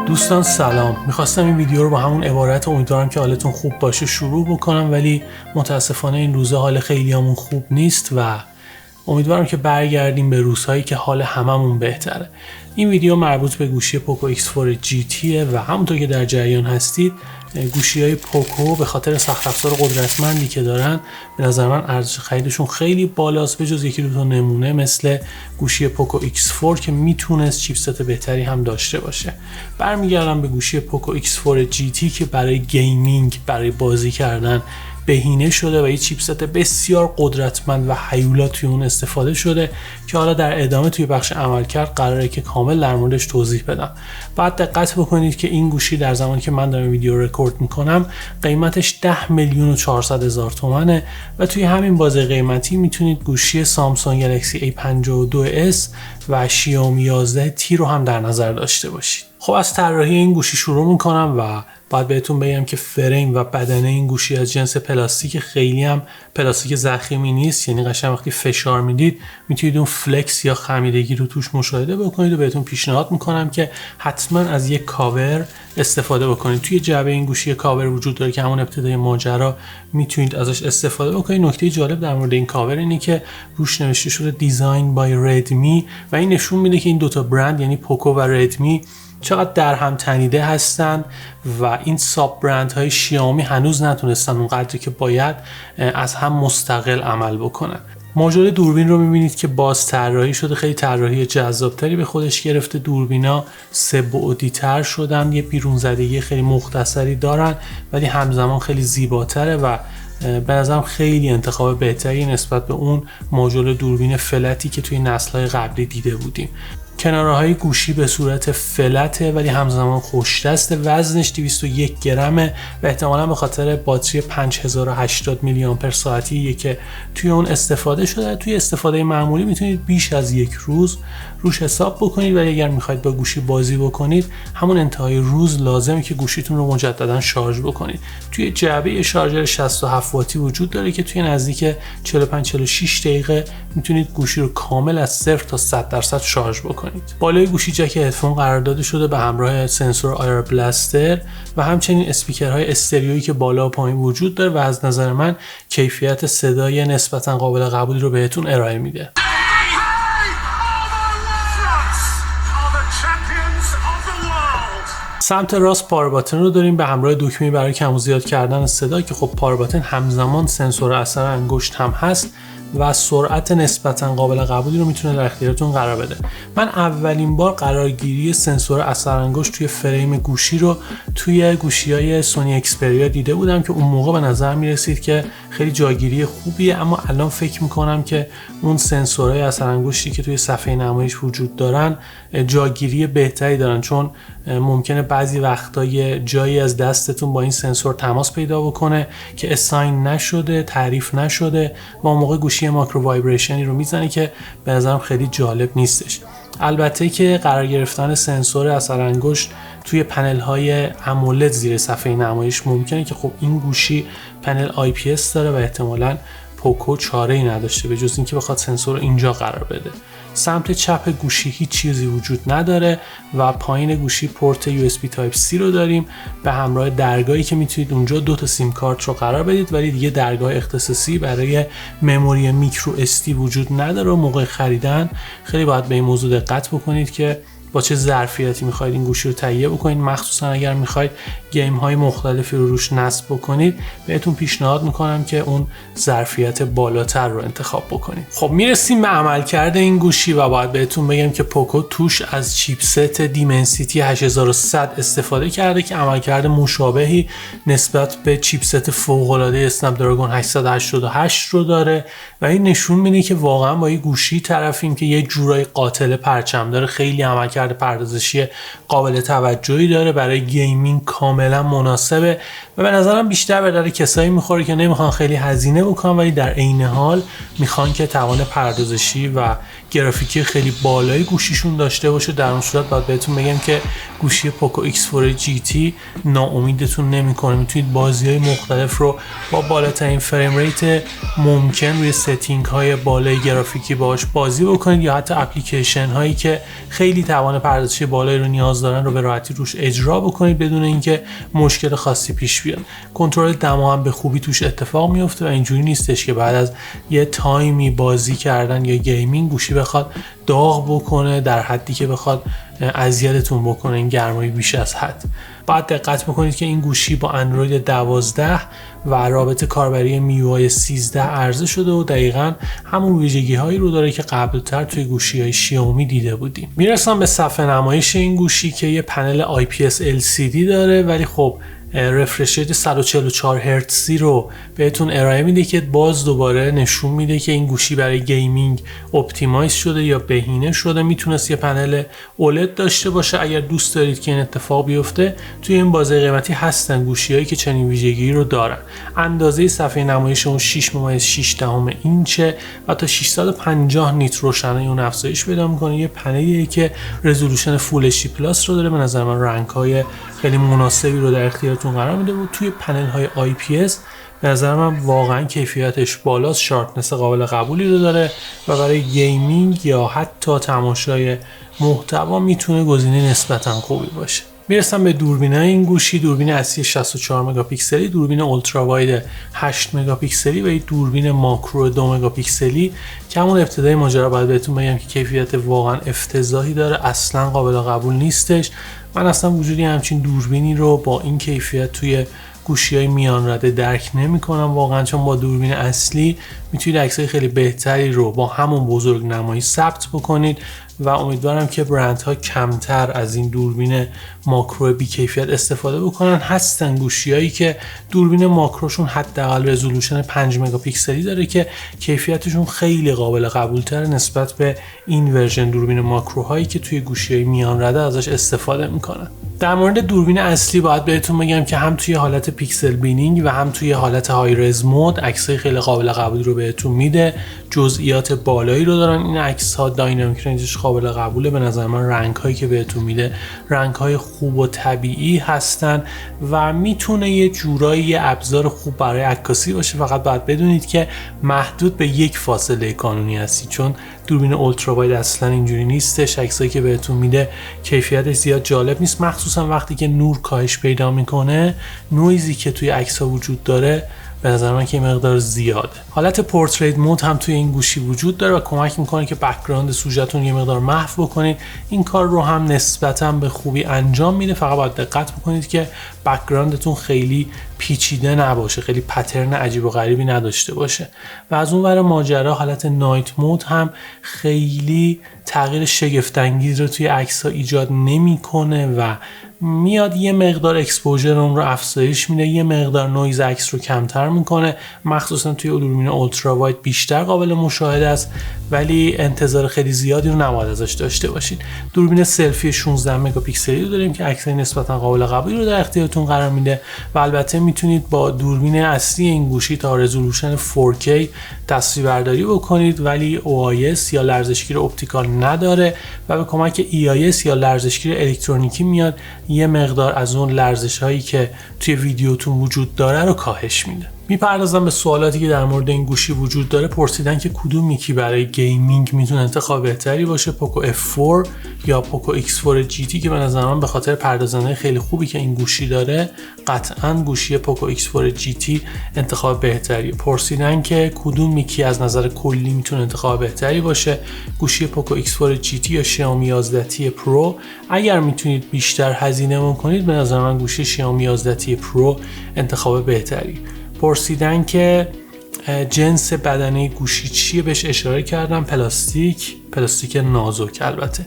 دوستان سلام، میخواستم این ویدیو رو با همون عبارت امیدوارم که حالتون خوب باشه شروع بکنم، ولی متاسفانه این روزا حال خیلیامون خوب نیست و امیدوارم که برگردیم به روزهایی که حال هممون بهتره. این ویدیو مربوط به گوشی پوکو X4 GT و همونطور که در جریان هستید گوشی‌های پوکو به خاطر سخت افزار قدرتمندی که دارن به نظر من ارزش خریدشون خیلی بالاست، به جز یکی دو تا نمونه مثل گوشی پوکو X4 که میتونست چیپست بهتری هم داشته باشه. برمیگردم به گوشی پوکو X4 GT که برای گیمینگ، برای بازی کردن بهینه شده و یه چیپست بسیار قدرتمند و هیولا توی اون استفاده شده که حالا در ادامه توی بخش عملکرد قراره که کامل در موردش توضیح بدم. بعد دقت بکنید که این گوشی در زمانی که من دارم ویدیو رکورد میکنم قیمتش 10,400,000 تومنه و توی همین بازه قیمتی میتونید گوشی سامسونگ گلکسی A52s و شیائومی 11 T رو هم در نظر داشته باشید. خب از طراحی این گوشی شروع میکنم و باید بهتون بگم که فریم و بدنه این گوشی از جنس پلاستیک، خیلی هم پلاستیک ضخیمی نیست، یعنی قشنگ وقتی فشار میدید میتونید اون فلکس یا خمیدگی رو توش مشاهده بکنید و بهتون پیشنهاد میکنم که حتما از یک کاور استفاده بکنید. توی جعبه این گوشی کاور وجود داره که همون ابتدای ماجرا میتونید ازش استفاده بکنید. نکته جالب در مورد این کاور اینه که روش نوشته شده دیزاین بای ردمی و این نشون میده که این دوتا برند یعنی پوکو و ردمی چقدر در هم تنیده هستن و این ساب برند های شیائومی هنوز نتونستن اونقدری که باید از هم مستقل عمل بکنن. ماژول دوربین رو میبینید که باز طراحی شده، خیلی طراحی جذابتری به خودش گرفته. دوربینا سه بعدی تر شدن، یه بیرون زدگی خیلی مختصری دارن ولی همزمان خیلی زیباتره و به نظرم خیلی انتخاب بهتری نسبت به اون ماژول دوربین فلتی که توی نسل‌های قبلی دیده بودیم. کناره‌های گوشی به صورت فلته ولی همزمان خوش‌دسته. وزنش 201 گرمه و احتمالاً به خاطر باتری 5080 میلی آمپر ساعتیه که توی اون استفاده شده. توی استفاده معمولی میتونید بیش از یک روز روش حساب بکنید ولی اگر میخواید با گوشی بازی بکنید همون انتهای روز لازمه که گوشیتون رو مجددا شارژ بکنید. توی جعبه شارژر 67 واتی وجود داره که توی نزدیک 45-46 دقیقه میتونید گوشی رو کامل از 0 تا 100% شارژ بکنید. بالای گوشی جک هدفون قرار داده شده به همراه سنسور آیر بلاستر و همچنین اسپیکرهای استریویی که بالا و پایین وجود داره و از نظر من کیفیت صدای نسبتا قابل قبولی رو بهتون ارائه میده. سمت راست پاور باتن رو داریم به همراه دکمه برای کم و زیاد کردن صدا که خب پاور باتن همزمان سنسور اثر انگشت هم هست و سرعت نسبتا قابل قبولی رو میتونه در اختیارتون قرار بده. من اولین بار قرارگیری سنسور اثر انگشت توی فریم گوشی رو توی گوشی‌های سونی اکسپریا دیده بودم که اون موقع به نظر میرسید که خیلی جاگیری خوبیه، اما الان فکر میکنم که اون سنسورهای اثر انگشتی که توی صفحه نمایش وجود دارن جاگیری بهتری دارن، چون ممکنه بعضی وقتا جایی از دستتون با این سنسور تماس پیدا بکنه که اساین نشده، تعریف نشده و اون موقع گوشی ماکرو وایبریشنی رو میزنه که به نظرم خیلی جالب نیستش. البته که قرار گرفتن سنسور اثر انگشت توی پنل های امولد زیر صفحه نمایش ممکنه که خب این گوشی پنل IPS داره و احتمالاً پوکو چاره‌ای نداشته به جز اینکه بخواد سنسور اینجا قرار بده. سمت چپ گوشی هیچ چیزی وجود نداره و پایین گوشی پورت USB Type-C رو داریم به همراه درگاهی که میتونید اونجا 2 تا سیم کارت رو قرار بدید ولی دیگه درگاه اختصاصی برای مموری میکرو SD وجود نداره و موقع خریدن خیلی باید به این موضوع دقت بکنید که با چه ظرفیتی میخواید این گوشی رو تهیه بکنید. مخصوصا اگر میخواید گیم های مختلفی رو روش نصب بکنید بهتون پیشنهاد میکنم که اون ظرفیت بالاتر رو انتخاب بکنید. خب میرسیم به عملکرد این گوشی و باید بهتون بگم که پوکو توش از چیپست دیمنسیتی 8100 استفاده کرده که عملکرد مشابهی نسبت به چیپست فوق‌العاده اسنپ دراگون 888 رو داره و این نشون میده که واقعا با این گوشی طرفیم که یه جورای قاتل پرچم داره. خیلی عملکرد عملکرد پردازشی قابل توجهی داره، برای گیمینگ کاملا مناسبه و به نظرم بیشتر به درد کسایی میخوره که نمیخوان خیلی هزینه بکنن ولی در عین حال میخوان که توان پردازشی و گرافیکی خیلی بالایی گوشیشون داشته باشه. در اون صورت باید بهتون بگم که گوشی پوکو X4 GT ناامیدتون نمیکنه. میتونید بازی‌های مختلف رو با بالاترین فریم ریت ممکن روی ستینگ های بالای گرافیکی باهاش بازی بکنید یا حتی اپلیکیشن هایی که خیلی توان پردازشی بالایی رو نیاز دارن رو به راحتی روش اجرا بکنید بدون اینکه مشکل خاصی پیش بیاد. کنترل دما هم به خوبی توش اتفاق میفته و اینجوری نیستش که بعد از یه تایمی بازی کردن یا گیمینگ گوشی بخواد داغ بکنه در حدی که بخواد اذیتتون بکنه، این گرمایی بیش از حد. باید دقت بکنید که این گوشی با اندروید 12 و رابط کاربری MIUI 13 عرضه شده و دقیقاً همون ویژگی هایی رو داره که قبلتر توی گوشی های شیائومی دیده بودیم. میرسم به صفحه نمایش این گوشی که یه پنل IPS LCD داره ولی خب رفرش ریت 144 هرتزی رو بهتون ارائه میده که باز دوباره نشون میده که این گوشی برای گیمینگ اپتیمایز شده یا بهینه شده. میتونست یه پنل OLED داشته باشه. اگر دوست دارید که این اتفاق بیفته توی این بازه قیمتی هستن گوشی‌هایی که چنین ویژگی رو دارن. اندازه صفحه نمایش اون 6.6 اینچه و تا 650 نیت روشنایی اون افزایش پیدا میکنه. یه پنلیه که رزولوشن فول اچ دی پلاس رو داره. به نظر من رنگ‌های خیلی مناسبی رو در اختیارتون قرار میده و توی پنل های IPS به نظر من واقعا کیفیتش بالاست، شارپنس قابل قبولی رو داره و برای گیمینگ یا حتی تماشای محتوا میتونه گزینه نسبتا خوبی باشه. میرسم به دوربینای این گوشی. دوربین اصلی 64 مگاپیکسلی، دوربین اولترا واید 8 مگاپیکسلی و یک دوربین ماکرو 2 مگاپیکسلی که همون ابتدای ماجرا باید بهتون بگم که کیفیت واقعا افتضاحی داره، اصلا قابل قبول نیستش. من اصلا وجودی همچین دوربینی رو با این کیفیت توی گوشی‌های میان رده درک نمی‌کنم واقعا، چون با دوربین اصلی میتونید عکسای خیلی بهتری رو با همون بزرگنمایی ثبت بکنید و امیدوارم که برندها کمتر از این دوربین ماکرو بی کیفیت استفاده بکنن. هستن گوشی‌هایی که دوربین ماکروشون حداقل رزولوشن 5 مگاپیکسلی داره که کیفیتشون خیلی قابل قبول‌تر نسبت به این ورژن دوربین ماکروهایی که توی گوشی‌های میان رده ازش استفاده میکنن. در مورد دوربین اصلی باید بهتون بگم که هم توی حالت پیکسل بینینگ و هم توی حالت های رز مود عکسای خیلی قابل قبولی رو بهتون میده. جزئیات بالایی رو دارن این عکس‌ها، داینامیک رنجش قابل قبوله. به نظر من رنگ‌هایی که بهتون میده رنگ‌های خوب و طبیعی هستن و میتونه یه جورایی یه ابزار خوب برای عکاسی باشه. فقط باید بدونید که محدود به یک فاصله کانونی هستی، چون دوربین اولترا واید اصلا اینجوری نیستش. عکسایی که بهتون میده کیفیتش زیاد جالب نیست، مخصوصا وقتی که نور کاهش پیدا میکنه. نویزی که توی عکس‌ها وجود داره به نظر من که مقدار زیاده. حالت پورتریت مود هم توی این گوشی وجود داره و کمک میکنه که بک‌گراند سوژه‌تون یه مقدار محو بکنید. این کار رو هم نسبتاً به خوبی انجام میده. فقط باید دقت بکنید که بک‌گراندتون خیلی پیچیده نباشه، خیلی پترن عجیب و غریبی نداشته باشه. و از اون ور ماجرا حالت نایت مود هم خیلی تغییر شگفت انگیز رو توی عکس‌ها ایجاد نمیکنه و میاد یه مقدار اکسپوژر اون رو افزایش میده، یه مقدار نویز عکس رو کمتر میکنه. مخصوصا توی دوربین اولترا واید بیشتر قابل مشاهده است ولی انتظار خیلی زیادی رو نباید ازش داشته باشید. دوربین سلفی 16 مگاپیکسلی رو داریم که عکسای نسبتا قابل قبولی رو در اختیارتون قرار میده و البته میتونید با دوربین اصلی این گوشی تا رزولوشن 4K تصویربرداری بکنید ولی OIS یا لرزشگیر اپتیکال نداره و به کمک EIS یا لرزشگیر الکترونیکی میاد یه مقدار از اون لرزش هایی که توی ویدیوتون وجود داره رو کاهش میده. میپردازم به سوالاتی که در مورد این گوشی وجود داره. پرسیدن که کدوم یکی برای گیمینگ میتونه انتخاب بهتری باشه، پوکو F4 یا پوکو X4 GT که به نظر من به خاطر پردازنده خیلی خوبی که این گوشی داره قطعاً گوشی پوکو X4 GT انتخاب بهتریه. پرسیدن که کدوم یکی از نظر کلی میتونه انتخاب بهتری باشه، گوشی پوکو X4 GT یا شیائومی 11 پرو. اگر میتونید بیشتر هزینه کنید به نظر من گوشی شیائومی 11 پرو انتخاب بهتری. پرسیدن که جنس بدنه گوشی چیه، بهش اشاره کردم، پلاستیک نازک البته.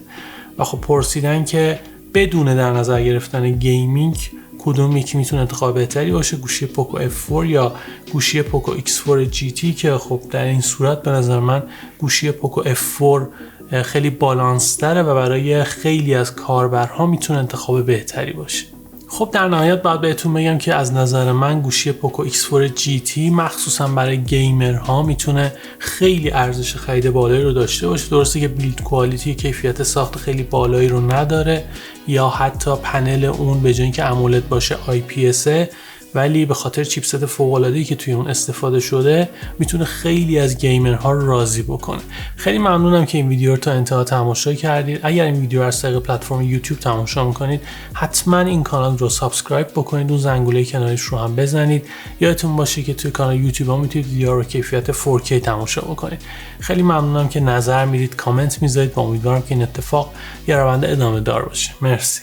و خب پرسیدن که بدون در نظر گرفتن گیمینگ کدوم یکی میتونه انتخاب بهتری باشه، گوشی پوکو F4 یا گوشی پوکو X4 GT که خب در این صورت به نظر من گوشی پوکو F4 خیلی بالانس تره و برای خیلی از کاربرها میتونه انتخاب بهتری باشه. خب در نهایت باید بهتون بگم که از نظر من گوشی پوکو X4 GT مخصوصا برای گیمرها میتونه خیلی ارزش خرید بالایی رو داشته باشه. درسته که بیلد کوالیتی کیفیت ساخت خیلی بالایی رو نداره یا حتی پنل اون به جای اینکه امولد باشه IPS، ولی به خاطر چیپست فوق‌العاده‌ای که توی اون استفاده شده میتونه خیلی از گیمرها رو راضی بکنه. خیلی ممنونم که این ویدیو رو تا انتها تماشا کردید. اگر این ویدیو رو از طریق پلتفرم یوتیوب تماشا میکنید حتما این کانال رو سابسکرایب بکنید، اون زنگوله کنارش رو هم بزنید. یادتون باشه که توی کانال یوتیوب هم میتونید ویدیو رو کیفیت 4K تماشا بکنید. خیلی ممنونم که نظر میدید، کامنت میذارید و امیدوارم که این اتفاق یه روند ادامه دار باشه. مرسی.